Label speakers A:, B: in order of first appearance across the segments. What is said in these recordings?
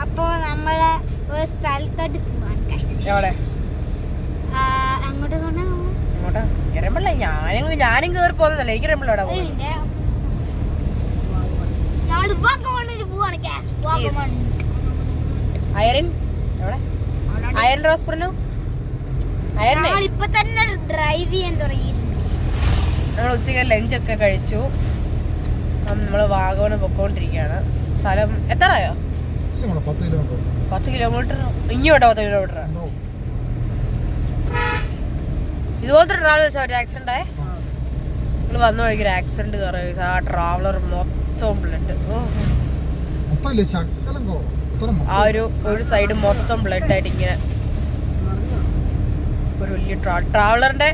A: അപ്പോ നമ്മള് ഒരു സ്ഥലത്തോട്ട് പോവാൻ അങ്ങോട്ട്
B: ഞാനും കേറി പോകുന്നതല്ല എനിക്ക് രമ്പളോടാ അയരൻ എവിടെ അയരൻ റോസ് പറഞ്ഞു
A: ഇപ്പൊ തന്നെ ഡ്രൈവ് ചെയ്യാൻ തുടങ്ങിയിട്ടുണ്ട്.
B: നമ്മൾ ഉച്ചയ്ക്ക് ലഞ്ചൊക്കെ കഴിച്ചു. നമ്മള് വാഗമണ് പൊക്കോണ്ടിരിക്കുകയാണ്. സ്ഥലം എത്രയോ 10 കിലോമീറ്റർ ഇങ്ങോട്ടോ 10 കിലോമീറ്റർ ഇതുപോലത്തെ ട്രാവൽ വെച്ചാൽ ഒരു ആക്സിഡന്റ് ആയേ നിങ്ങൾ വന്ന വഴിക്ക് ഒരു ആക്സിഡന്റ് കയറി ആ ട്രാവലർ മൊത്തം ബ്ലഡ് ആ ഒരു സൈഡ് മൊത്തം ബ്ലഡ് ആയിട്ട് ഇങ്ങനെ ഒരു വലിയ ട്രാവലറിന്റെ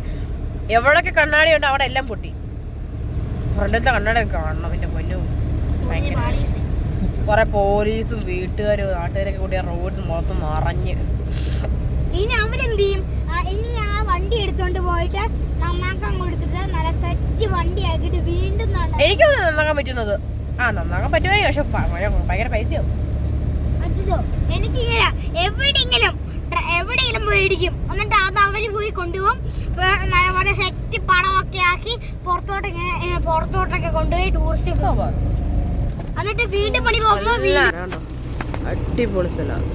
B: എവിടൊക്കെ കണ്ണാടി ഉണ്ട് അവിടെ എല്ലാം പൊട്ടി. ഫ്രണ്ടിലത്തെ കണ്ണാടി കാണണം എന്റെ പൊന്നും. കൊറേ പോലീസും വീട്ടുകാരും നാട്ടുകാരൊക്കെ കൂടി ആ റോഡ് മൊത്തം നിറഞ്ഞ്.
A: ഇനി അവരെന്ത് ചെയ്യും? ഇനി ആ വണ്ടി എടുത്തോണ്ട് പോയിട്ട് നന്നാക്കാൻ കൊടുത്തിട്ട് നല്ല സെറ്റ് വണ്ടി ആക്കിട്ട് വീണ്ടും
B: എനിക്കൊന്നും നന്നാക്കാൻ പറ്റുന്നത് നന്നാക്കാൻ പറ്റുമായി. പക്ഷെ ഭയങ്കര പൈസയാവും.
A: അതോ എനിക്കിങ്ങനെ എവിടെയെങ്കിലും പോയി ഇടിക്കും. എന്നിട്ട് അത് അവര് പോയി കൊണ്ടുപോകും. നല്ല സെറ്റ് പടമൊക്കെ ആക്കി പുറത്തോട്ടൊക്കെ കൊണ്ടുപോയി ടൂറിസ്റ്റ് എന്നിട്ട് വീണ്ടും പണി പോകുമ്പോ
B: അടിപൊളി സ്ഥലമാണ്.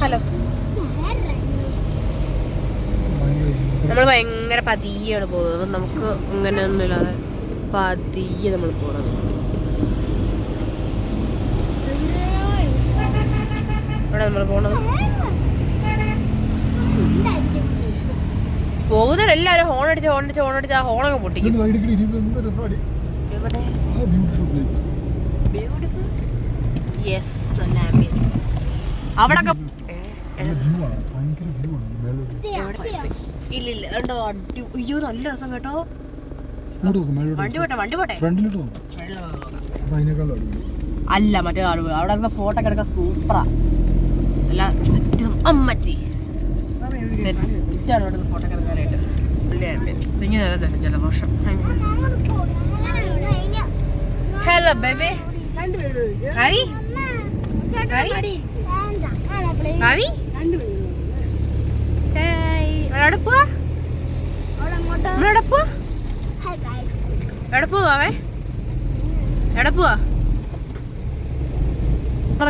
B: ഹലോ നമ്മൾ ഭയങ്കര പതിയാണ് പോകുന്നത്. അപ്പം നമുക്ക് ഇങ്ങനെയൊന്നും ഇല്ലാതെ പതിയെ നമ്മൾ പോകണം. ഇവിടെ നമ്മൾ പോണത് പോകുന്നവരെല്ലാവരും ഹോണടിച്ച് ആ ഹോണൊക്കെ പൊട്ടിക്കും. അവിടൊക്കെ ഇല്ലില്ല കണ്ടോ അയ്യോ നല്ല രസം കേട്ടോ. വണ്ടി പോട്ടെ അല്ല മറ്റേ അവിടെ ഫോട്ടോ ഒക്കെ എടുക്കാൻ സൂപ്പറാ. അല്ല സെറ്റ് അമ്മച്ചി സെറ്റാണ് ഇവിടെ ഫോട്ടോ ഒക്കെ എടുക്കാനായിട്ട്. ജലദോഷം. ഹലോ ബേബി ഹരി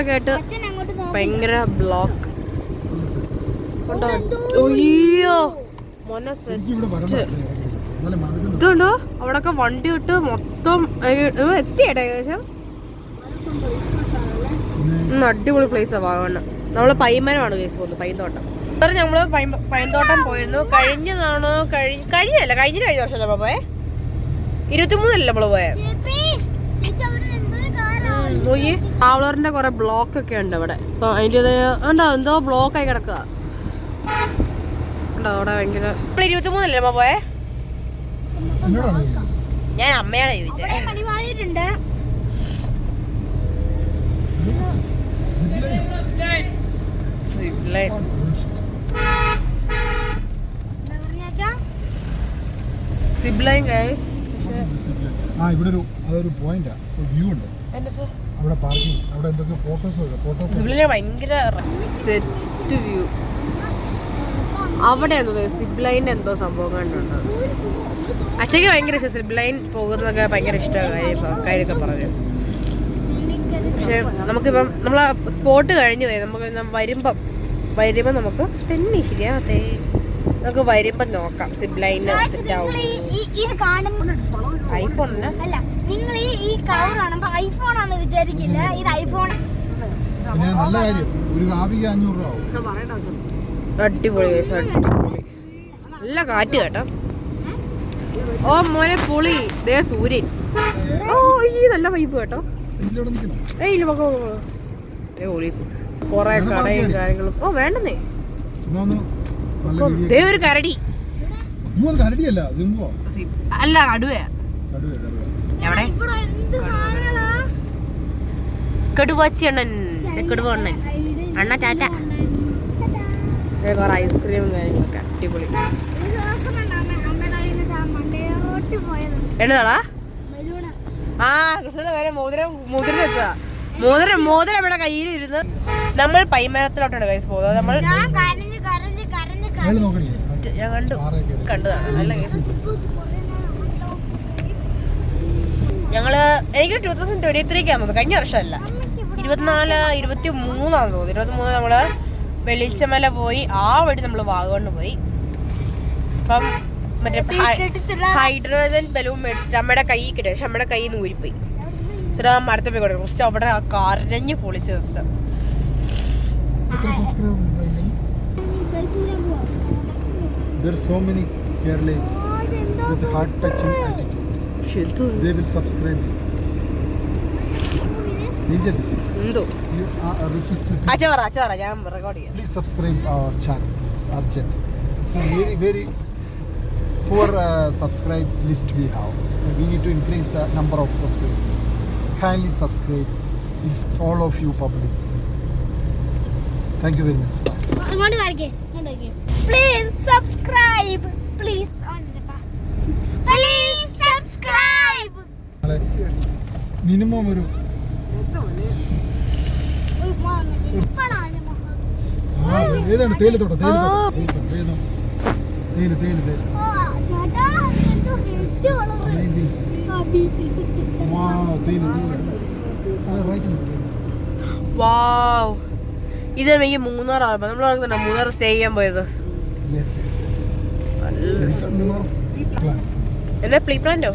B: കേട്ട് ഭയങ്കര ബ്ലോക്ക്. ഇതുണ്ടോ അവിടൊക്കെ വണ്ടി വിട്ട് മൊത്തം എത്തിയേട്ടെ ഏകദേശം. അടിപൊളി പ്ലേസാ വാഗമണ്. നമ്മള് പൈമരമാണ് കേസ് പോകുന്നത്. പൈന്തോട്ടം നമ്മള് പൈന്തോട്ടം പോയിരുന്നു. കഴിഞ്ഞ വർഷം നമ്മ പോയെ 23 നമ്മള് പോയെ. ട്രാവലറിന്റെ കൊറേ ബ്ലോക്ക് ഒക്കെ ഉണ്ട് ഇവിടെ. അപ്പൊ അതിൻ്റെതായ എന്തോ ബ്ലോക്ക് ആയി കിടക്കുക. അവിടെ ഭയങ്കര 23 നമ്മ പോയെ. ഞാൻ അമ്മയാണ് ചോദിച്ചത്.
C: ഇവിടെ അതൊരു പോയിന്റാ, വ്യൂ ഉണ്ട് അവിടെ. പാർക്കിംഗ് അവിടെ എന്തൊക്കെ ഫോട്ടോസ്
B: ഭയങ്കര സെറ്റ് വ്യൂ. അവിടെ എന്തോ സിബ്ലൈൻ്റെ എന്തോ സംഭവം കണ്ടുണ്ട്. അച്ഛക്ക് ഭയങ്കര ഇഷ്ടം സിബ്ലൈൻ പോകുന്നതൊക്കെ ഭയങ്കര ഇഷ്ടമായി കാര്യമൊക്കെ പറഞ്ഞു. പക്ഷെ നമുക്കിപ്പം നമ്മളെ സ്പോട്ട് കഴിഞ്ഞു പോയി. നമുക്ക് വരുമ്പം നമുക്ക് തന്നെ ശരിയാകത്തേ. നമുക്ക് വരുമ്പം നോക്കാം സിബ്ലൈന് സെറ്റ് ആവും. ഐഫോണിന്
A: അല്ല, നിങ്ങൾ ഈ കവർ കാണുമ്പോ ഐഫോൺ ആണെന്ന് വിചാരിക്കില്ല. ഇത് ഐഫോൺ.
C: നല്ല കാര്യം. ഒരു കാപ്പിക്ക് 500 രൂപ.
B: അടിപൊളി നല്ല കാറ്റ് കേട്ടോ. ഓ മോനെ പൊളി. ദേ സൂര്യൻ. ഓ ഈ നല്ല വൈബ് കേട്ടോ. പോലീസ് കൊറേ കടയും കാര്യങ്ങളും. ഓ വേണ്ടെന്നേ. ഒരു കരടി അല്ല കടുവയാ. എവിടെ കടുവാച്ചി അണ്ണൻ കടുവ അണ്ണൻ അണ്ണ ടാറ്റ. കൊറേ ഐസ്ക്രീമും കാര്യങ്ങളൊക്കെ അടിപൊളി. എന്നതാടാ?
A: ബലൂണ്.
B: ആ കൃഷ്ണയുടെ പേര് മോതിരം വെച്ചതാ. മോതിരം ഇവിടെ കയ്യിലിരുന്ന് നമ്മൾ പൈമരത്തിലോട്ടാണ് കൈസ് പോകുന്നത്. നമ്മൾ
A: ഞാൻ കരഞ്ഞ് കരഞ്ഞ് കരഞ്ഞ്
C: അയാൾ നോക്കണേ
B: ഞാൻ കണ്ടതാണ് നല്ല കേസ്. ഞങ്ങള് എനിക്ക് 2023 തോന്നുന്നു, കഴിഞ്ഞ വർഷമല്ല, 23 തോന്നുന്നു. 23 നമ്മള് വെളിച്ചമല പോയി, ആ വഴി നമ്മള് വാഗമണ് പോയി. അപ്പം മറ്റേ ഹൈഡ്രോജൻ ബലൂൺ മേടിച്ചിട്ട് അമ്മയുടെ കൈ കിട്ടി. പക്ഷെ അമ്മയുടെ കൈ നൂരിപ്പോയി. ചേട്ടാ മരത്തെ പോയി കൊടുക്കും. ഫസ്റ്റ് അവിടെ കരഞ്ഞ് പൊളിച്ച് first.
C: There are so many Kerala's with heart-touching attitude. They will subscribe you. Angel,
B: എന്തോ
C: you are requested to
B: അച്ഛ പറ ഞാൻ റെക്കോർഡ് ചെയ്യാം.
C: please subscribe our channel. It's urgent. It's a very, very poor subscribe list we have. We need to increase the number of subscribers. Kindly subscribe. It's all of you publics. Thank you very much. Bye.
A: ഇങ്ങോട്ട് വരയ്ക്കേ. Please subscribe. Please please subscribe.
C: Minimum ഒരു ഏതാണ് തേയിലത്തോട്ടം തേയില
B: വാവ്, ഇത് എനിക്ക് മൂന്നാറാണ്. നമ്മൾ Munnar stay ചെയ്യാൻ പോയത്. എന്നെ പ്രീ പ്ലാന്റോ?